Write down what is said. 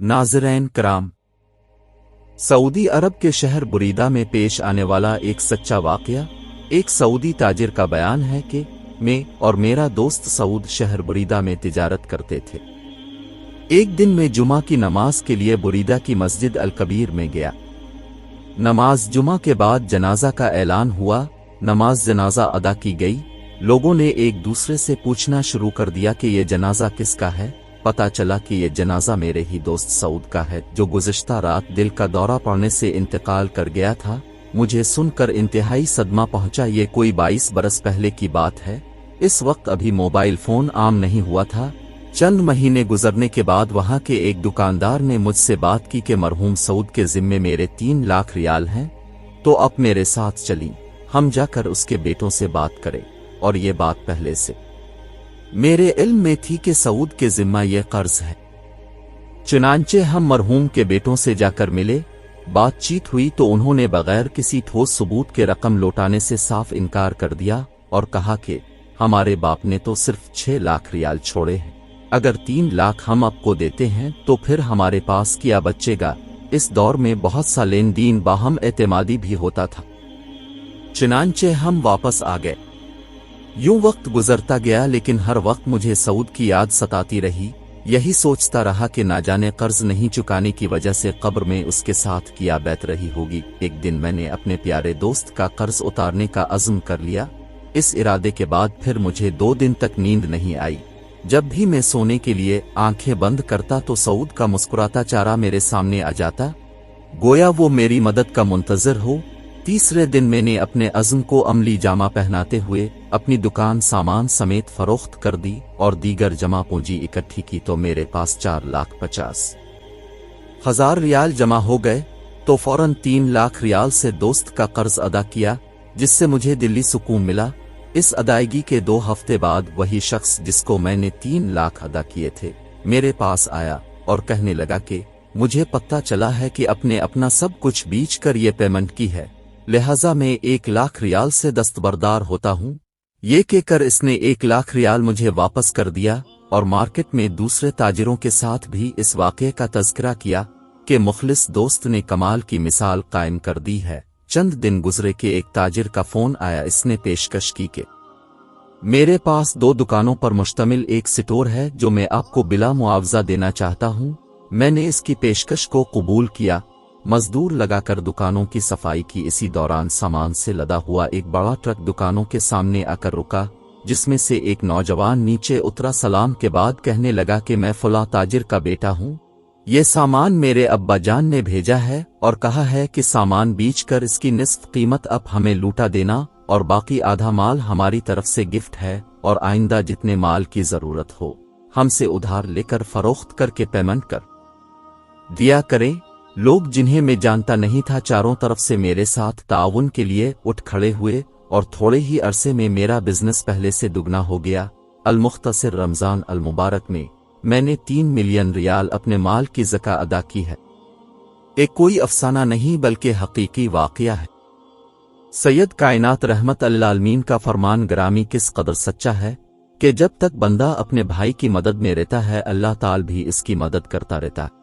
नाज़रीन कराम, सऊदी अरब के शहर बुरीदा में पेश आने वाला एक सच्चा वाक़या एक सऊदी ताजिर का बयान है कि मैं और मेरा दोस्त सऊद शहर बुरीदा में तिजारत करते थे। एक दिन मैं जुमा की नमाज के लिए बुरीदा की मस्जिद अल कबीर में गया। नमाज जुमा के बाद जनाजा का ऐलान हुआ। नमाज जनाजा अदा की गई। लोगों ने एक दूसरे से पूछना शुरू कर दिया कि ये जनाजा किसका है। पता चला कि ये जनाजा मेरे ही दोस्त सऊद का है, जो गुज़िश्ता रात दिल का दौरा पड़ने से इंतकाल कर गया था। मुझे सुनकर इंतहाई सदमा पहुंचा। ये कोई 22 बरस पहले की बात है। इस वक्त अभी मोबाइल फोन आम नहीं हुआ था। चंद महीने गुजरने के बाद वहां के एक दुकानदार ने मुझसे बात की कि मरहूम सऊद के जिम्मे मेरे 3 लाख रियाल हैं, तो अब मेरे साथ चली, हम जाकर उसके बेटों से बात करें। और ये बात पहले से मेरे इल्म में थी कि सऊद के जिम्मा ये कर्ज है। चुनांचे हम मरहूम के बेटों से जाकर मिले। बातचीत हुई तो उन्होंने बगैर किसी ठोस सबूत के रकम लौटाने से साफ इनकार कर दिया और कहा कि हमारे बाप ने तो सिर्फ 6 लाख रियाल छोड़े हैं, अगर 3 लाख हम आपको देते हैं तो फिर हमारे पास क्या बचेगा। इस दौर में बहुत सा लेन देन बाहम एतमादी भी होता था। चुनांचे हम वापस आ गए। यूं वक्त गुजरता गया, लेकिन हर वक्त मुझे सऊद की याद सताती रही। यही सोचता रहा कि ना जाने कर्ज नहीं चुकाने की वजह से कब्र में उसके साथ क्या बैठ रही होगी। एक दिन मैंने अपने प्यारे दोस्त का कर्ज उतारने का अज़्म कर लिया। इस इरादे के बाद फिर मुझे 2 दिन तक नींद नहीं आई। जब भी मैं सोने के लिए आंखें बंद करता तो सऊद का मुस्कुराता चेहरा मेरे सामने आ जाता, गोया वो मेरी मदद का मुंतज़िर हो। तीसरे दिन मैंने अपने अज़्म को अमली जामा पहनाते हुए अपनी दुकान सामान समेत फरोख्त कर दी और दीगर जमा पूंजी इकट्ठी की तो मेरे पास 4,50,000 रियाल जमा हो गए। तो फौरन 3 लाख रियाल से दोस्त का कर्ज अदा किया, जिससे मुझे दिल्ली सुकून मिला। इस अदायगी के 2 हफ्ते बाद वही शख्स जिसको मैंने 3 लाख अदा किए थे मेरे पास आया और कहने लगा कि मुझे पता चला है कि अपने अपना सब कुछ बेच कर ये पेमेंट की है, लिहाजा मैं 1 लाख रियाल से दस्तबरदार होता हूँ। ये कहकर इसने 1 लाख रियाल मुझे वापस कर दिया और मार्केट में दूसरे ताजिरों के साथ भी इस वाक़े का तज़किरा किया कि मुखलिस दोस्त ने कमाल की मिसाल कायम कर दी है। चंद दिन गुजरे कि एक ताजिर का फोन आया। इसने पेशकश की कि मेरे पास 2 दुकानों पर मुश्तमिल एक स्टोर है जो मैं आपको बिला मुआवजा देना चाहता हूँ। मैंने इसकी पेशकश को कबूल किया। मजदूर लगाकर दुकानों की सफाई की। इसी दौरान सामान से लदा हुआ एक बड़ा ट्रक दुकानों के सामने आकर रुका, जिसमें से एक नौजवान नीचे उतरा। सलाम के बाद कहने लगा कि मैं फला ताजिर का बेटा हूँ। ये सामान मेरे अब्बा जान ने भेजा है और कहा है कि सामान बेचकर इसकी निस्फ कीमत अब हमें लूटा देना और बाकी आधा माल हमारी तरफ से गिफ्ट है, और आइंदा जितने माल की जरूरत हो हमसे उधार लेकर फरोख्त करके पेमेंट कर दिया करें। लोग जिन्हें मैं जानता नहीं था चारों तरफ से मेरे साथ ताउन के लिए उठ खड़े हुए और थोड़े ही अरसे में मेरा बिजनेस पहले से दुगना हो गया। अल-मुख्तसिर रमजान अल मुबारक में मैंने 3 मिलियन रियाल अपने माल की ज़का अदा की है। एक कोई अफसाना नहीं बल्कि हकीकी वाक़या है। सैयद कायनात रहमत अल आलमीन का फरमान ग्रामी किस कदर सच्चा है कि जब तक बंदा अपने भाई की मदद में रहता है, अल्लाह ताला भी इसकी मदद करता रहता है।